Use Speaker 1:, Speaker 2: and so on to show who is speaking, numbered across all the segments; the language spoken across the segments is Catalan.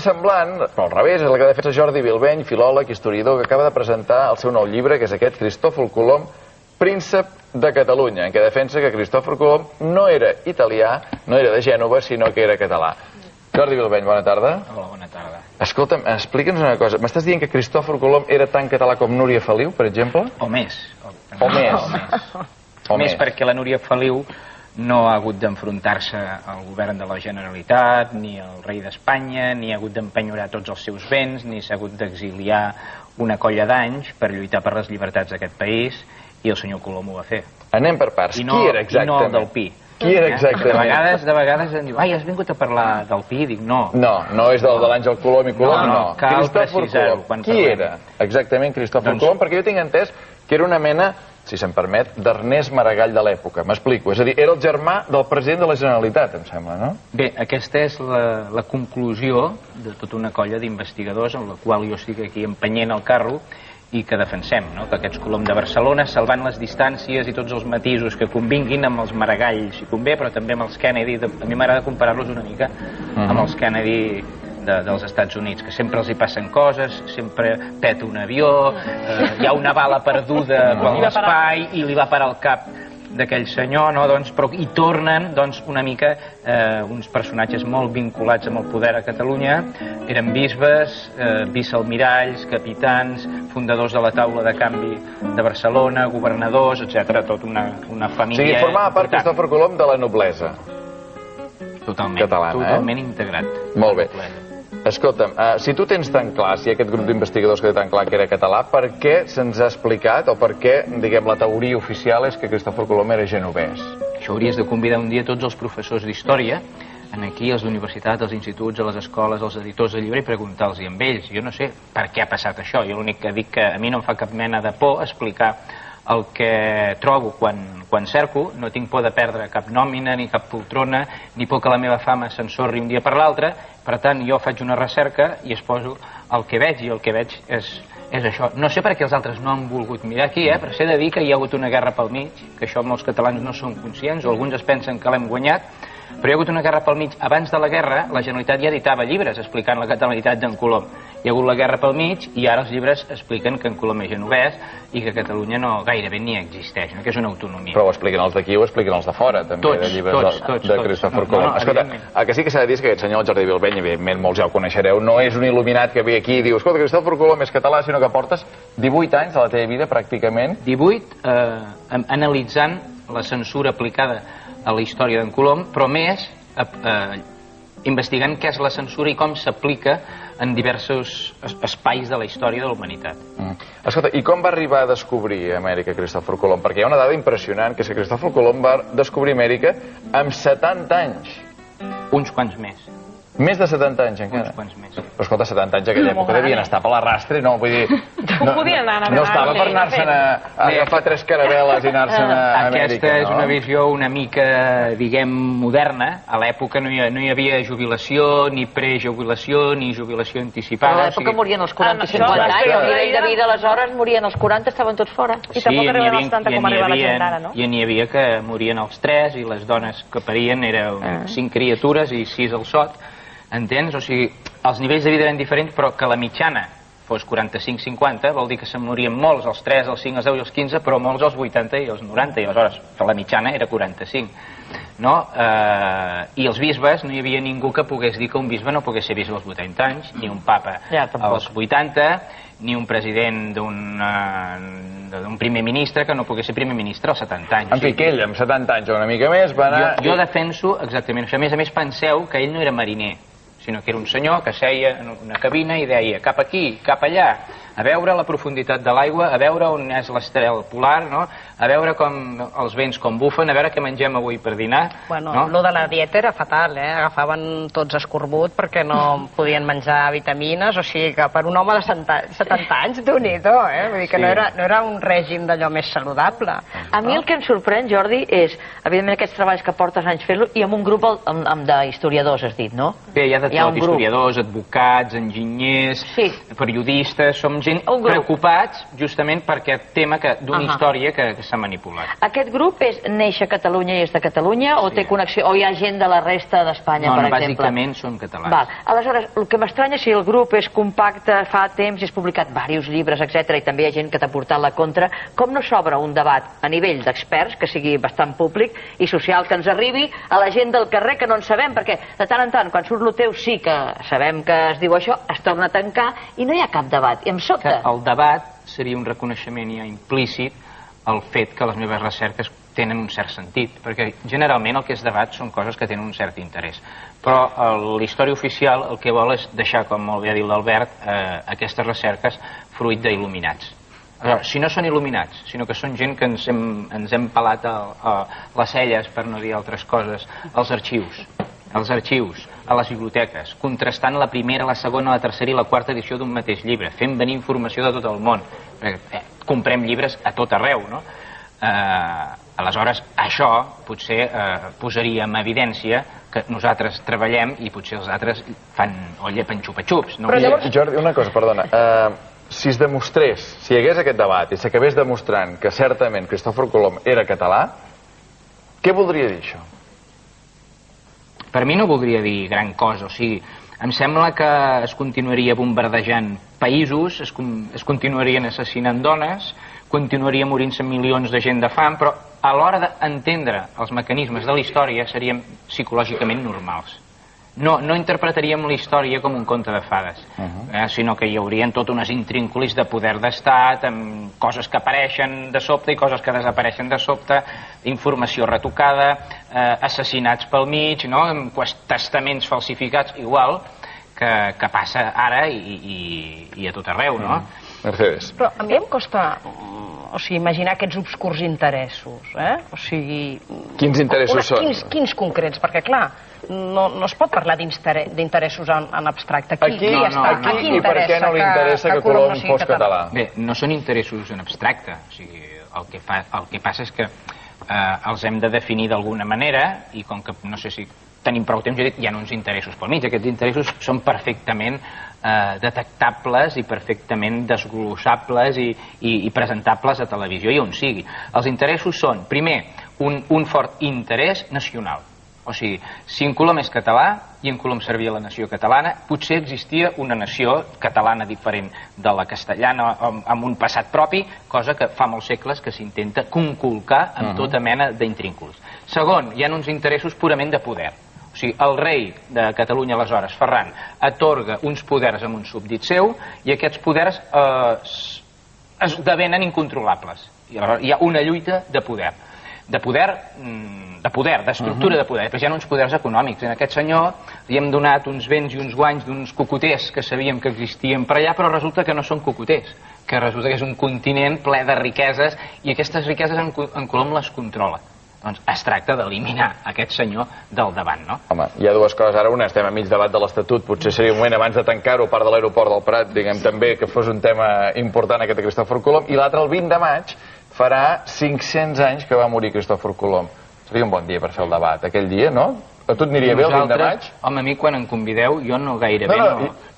Speaker 1: semblant, però al revés, és la que defensa Jordi Bilbeny, filòleg, historiador, que acaba de presentar el seu nou llibre, que és aquest, Cristòfol Colom, príncep de Catalunya, en què defensa que Cristòfor Colom no era italià, no era de Gènova, sinó que era català. Jordi Bilbeny, bona tarda.
Speaker 2: Hola, bona tarda.
Speaker 1: Escolta'm, explica'ns una cosa. M'estàs dient que Cristòfor Colom era tan català com Núria Feliu, per exemple?
Speaker 2: O més.
Speaker 1: O més.
Speaker 2: O més perquè la Núria Feliu no ha hagut d'enfrontar-se al govern de la Generalitat, ni al rei d'Espanya, ni ha hagut d'empenyorar tots els seus béns, ni s'ha hagut d'exiliar una colla d'anys per lluitar per les llibertats d'aquest país, i el senyor Colom ho va fer.
Speaker 1: Anem per parts. Qui era exactament?
Speaker 2: I no el del Pi.
Speaker 1: Qui era exactament?
Speaker 2: De vegades em diu, ai, has vingut a parlar del Pi? Dic, no.
Speaker 1: No és del de l'Àngel Colom i Colom, no.
Speaker 2: Cal precisar-ho.
Speaker 1: Qui era exactament Cristòfor Colom? Perquè jo tinc entès que era una mena, si se'm permet, d'Ernest Maragall de l'època. M'explico. És a dir, era el germà del president de la Generalitat, em sembla, no?
Speaker 2: Bé, aquesta és la conclusió de tota una colla d'investigadors amb la qual jo estic aquí empenyent el carro i que defensem, no? Que aquests Colom de Barcelona, salvant les distàncies i tots els matisos que convinguin amb els Maragall, si convé, però també amb els Kennedy, a mi m'agrada comparar-los una mica amb els Kennedy dels Estats Units, que sempre els hi passen coses, sempre peta un avió, hi ha una bala perduda per l'espai i li va parar el cap d'aquell senyor, no? Però hi tornen una mica uns personatges molt vinculats amb el poder a Catalunya. Eren bisbes, vicealmiralls, capitans, fundadors de la taula de canvi de Barcelona, governadors, etc. Tot una família...
Speaker 1: O sigui, formava part Cristòfor Colom de la noblesa.
Speaker 2: Totalment, totalment integrat.
Speaker 1: Molt bé. Escolta'm, si tu tens tan clar, si aquest grup d'investigadors que té tan clar que era català, per què se'ns ha explicat, o per què, diguem, la teoria oficial és que Cristòfor Colom era genovès?
Speaker 2: Això hauries de convidar un dia tots els professors d'història, aquí, als universitats, als instituts, a les escoles, als editors de llibre, i preguntar-los amb ells. Jo no sé per què ha passat això. Jo l'únic que dic que a mi no em fa cap mena de por explicar el que trobo quan cerco. No tinc por de perdre cap nòmina ni cap poltrona, ni por que la meva fama s'ensorri un dia per l'altre. Per tant, jo faig una recerca i exposo el que veig, i el que veig és això. No sé per què els altres no han volgut mirar aquí, però s'ha de dir que hi ha hagut una guerra pel mig, que això molts catalans no són conscients, o alguns es pensen que l'hem guanyat, però hi ha hagut una guerra pel mig. Abans de la guerra, la Generalitat ja editava llibres explicant la catalanitat d'en Colom. Hi ha hagut la guerra pel mig i ara els llibres expliquen que en Colom és genovès i que Catalunya gairebé ni existeix, que és una autonomia.
Speaker 1: Però ho expliquen els d'aquí o ho expliquen els de fora, també, de llibres de Cristòfor Colom. Escolta, el que sí que s'ha de dir és que aquest senyor, el Jordi Bilbeny, evidentment molts ja ho coneixereu, no és un il·luminat que ve aquí i diu, escolta, Cristòfor Colom és català, sinó que portes 18 anys de la teva vida, pràcticament.
Speaker 2: 18, analitzant la censura aplicada a la història d'en Colom, però més investigant què és la censura i com s'aplica en diversos espais de la història de la humanitat.
Speaker 1: Escolta, i com va arribar a descobrir Amèrica Cristòfor Colom? Perquè hi ha una dada impressionant, que és que Cristòfor Colom va descobrir Amèrica amb 70 anys.
Speaker 2: Uns quants més.
Speaker 1: Més de 70 anys, encara?
Speaker 2: Uns quants més.
Speaker 1: Però escolta, 70 anys a aquella època devien estar per l'arrastre, no? Vull dir... No estava per anar-se'n a agafar 3 caravel·les i anar-se'n a Amèrica,
Speaker 2: Aquesta és una visió una mica, diguem, moderna. A l'època no hi havia jubilació, ni prejubilació, ni jubilació anticipada.
Speaker 3: A l'època morien als 40 i 50 anys. El nivell de vida aleshores morien als 40, estaven tots fora.
Speaker 4: I tampoc arribaven als 70 com arriba la gent ara, no?
Speaker 2: I n'hi havia que morien als 3 i les dones que parien eren 5 criatures i 6 al sot. Entens? O sigui, els nivells de vida eren diferents, però que la mitjana fos 45-50, vol dir que se'n morien molts als 3, als 5, als 10 i als 15, però molts als 80 i als 90, i aleshores la mitjana era 45. No? I els bisbes, no hi havia ningú que pogués dir que un bisbe no pogués ser bisbe als 80 anys, ni un papa als 80, ni un president d'un primer ministre que no pogués ser primer ministre als 70 anys.
Speaker 1: En fi, que ell, amb 70 anys o una mica més, va anar...
Speaker 2: Jo defenso exactament això. A més, penseu que ell no era mariner, sinó que era un senyor que seia en una cabina i deia cap aquí, cap allà, a veure la profunditat de l'aigua, a veure on és l'estel polar, no? A veure com els vents com bufen, a veure què mengem avui per dinar.
Speaker 4: Bueno, lo de la dieta era fatal, agafaven tots escorbut perquè no podien menjar vitamines, o sigui que per un home de 70 anys, Déu-n'hi-do, vull dir que no era un règim d'allò més saludable.
Speaker 3: A mi el que em sorprèn, Jordi, és evidentment aquests treballs que portes anys fent-lo i amb un grup d'historiadors, has dit, no?
Speaker 2: Bé, hi ha de tot, historiadors, advocats, enginyers, periodistes, som gent preocupats justament per aquest tema d'una història que s'ha manipulat.
Speaker 3: Aquest grup neix a Catalunya i és de Catalunya o té connexió, o hi ha gent de la resta d'Espanya, per exemple?
Speaker 2: No, bàsicament són catalans.
Speaker 3: Aleshores, el que m'estranya, si el grup és compacte, fa temps i has publicat diversos llibres, etc., i també hi ha gent que t'ha portat la contra, com no s'obre un debat a nivell d'experts, que sigui bastant públic i social, que ens arribi a la gent del carrer que no en sabem, perquè de tant en tant, quan surt el teu sí que sabem que es diu això, es torna a tancar i no hi ha cap debat, i em sobta.
Speaker 2: El debat seria un reconeixement ja implícit al fet que les meves recerques tenen un cert sentit, perquè generalment el que es debat són coses que tenen un cert interès. Però la història oficial el que vol és deixar, com molt bé ha dit l'Albert, aquestes recerques fruit d'il·luminats. Si no són il·luminats, sinó que són gent que ens hem pelat les celles, per no dir altres coses, als arxius, a les biblioteques, contrastant la primera, la segona, la tercera i la quarta edició d'un mateix llibre, fent venir informació de tot el món. Comprem llibres a tot arreu, no? Aleshores, això potser posaria en evidència que nosaltres treballem i potser els altres fan o llepen xupa-xups.
Speaker 1: Jordi, una cosa, perdona. Si es demostrés, si hi hagués aquest debat i s'acabés demostrant que certament Cristòfor Colom era català, què voldria dir això?
Speaker 2: Per mi no voldria dir gran cosa, o sigui, em sembla que es continuaria bombardejant països, es continuarien assassinant dones, continuaria morint-se milions de gent de fam, però a l'hora d'entendre els mecanismes de la història seríem psicològicament normals. No interpretaríem la història com un conte de fades, sinó que hi haurien tot unes intrínculis de poder d'estat, amb coses que apareixen de sobte i coses que desapareixen de sobte, informació retocada, assassinats pel mig, amb testaments falsificats, igual que passa ara i a tot arreu, no?
Speaker 1: Mercedes.
Speaker 4: Però a mi em costa imaginar aquests obscurs interessos, o sigui...
Speaker 1: Quins interessos són?
Speaker 4: Quins concrets? Perquè, clar, no es pot parlar d'interessos en abstracte. Aquí
Speaker 1: i per què no li interessa que Colom fos català?
Speaker 2: Bé, no són interessos en abstracte. O sigui, el que passa és que els hem de definir d'alguna manera i com que no sé si tenim prou temps, jo he dit, hi ha uns interessos pel mig. Aquests interessos són perfectament detectables i perfectament desglossables i presentables a televisió i on sigui. Els interessos són, primer, un fort interès nacional. O sigui, si en Colom és català i en Colom servia la nació catalana, potser existia una nació catalana diferent de la castellana amb un passat propi, cosa que fa molts segles que s'intenta conculcar amb tota mena d'intrínculs. Segon, hi ha uns interessos purament de poder. O sigui, el rei de Catalunya aleshores, Ferran, atorga uns poders amb un súbdit seu i aquests poders esdevenen incontrolables. Hi ha una lluita de poder. D'estructura de poder. Després hi ha uns poders econòmics. En aquest senyor li hem donat uns béns i uns guanys d'uns cocoters que sabíem que existien per allà, però resulta que no són cocoters, que resulta que és un continent ple de riqueses i aquestes riqueses en Colom les controla. Doncs es tracta d'eliminar aquest senyor del davant, no?
Speaker 1: Home, hi ha dues coses. Ara una, estem a mig debat de l'Estatut, potser seria un moment abans de tancar-ho, part de l'aeroport del Prat, diguem també que fos un tema important aquest de Cristòfor Colom, i l'altre, el 20 de maig, farà 500 anys que va morir Cristòfor Colom. Seria un bon dia per fer el debat, aquell dia, no? A tu et aniria bé el 20 de maig?
Speaker 2: Home, a mi quan em convideu, jo no gairebé,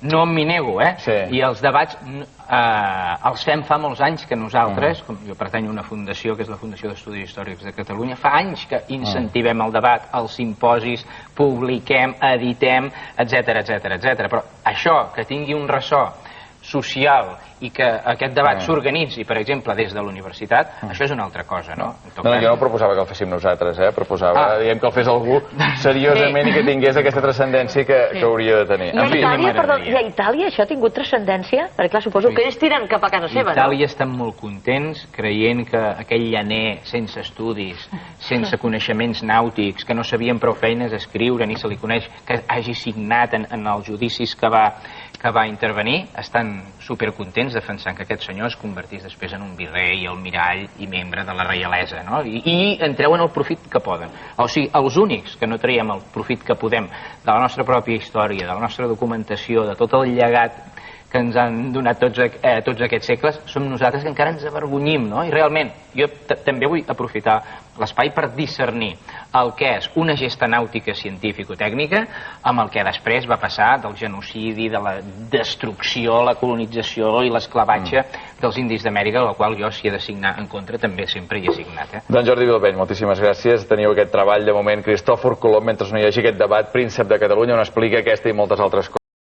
Speaker 2: no m'hi nego, I els debats els fem fa molts anys que nosaltres, com jo pertanyo a una fundació, que és la Fundació d'Estudis Històrics de Catalunya, fa anys que incentivem el debat, els simposis, publiquem, editem, etc. Però això, que tingui un ressò social i que aquest debat s'organitzi, per exemple, des de la universitat, això és una altra cosa, no?
Speaker 1: No, jo no proposava que el féssim nosaltres, proposava, diguem, que el fes algú seriosament i que tingués aquesta transcendència que hauria de tenir.
Speaker 3: I a Itàlia això ha tingut transcendència? Perquè, clar, suposo que ells tiren cap a casa seva, no?
Speaker 2: Itàlia estan molt contents, creient que aquell llaner sense estudis, sense coneixements nàutics, que no sabien prou feines a escriure, ni se li coneix que hagi signat en els judicis que va intervenir, estan supercontents defensant que aquest senyor es convertís després en un virrei, almirall i membre de la reialesa, no? I en treuen el profit que poden. O sigui, els únics que no traiem el profit que podem de la nostra pròpia història, de la nostra documentació, de tot el llegat que ens han donat tots aquests segles, som nosaltres que encara ens avergonyim, no? I realment, jo també vull aprofitar l'espai per discernir el que és una gesta nàutica científico-tècnica amb el que després va passar del genocidi, de la destrucció, la colonització i l'esclavatge dels indis d'Amèrica, del qual jo, si he de signar en contra, també sempre hi he signat.
Speaker 1: Doncs Jordi Bilbeny, moltíssimes gràcies. Teniu aquest treball de moment, Cristòfor Colom, mentre no hi hagi aquest debat, Príncep de Catalunya, on explica aquesta i moltes altres coses.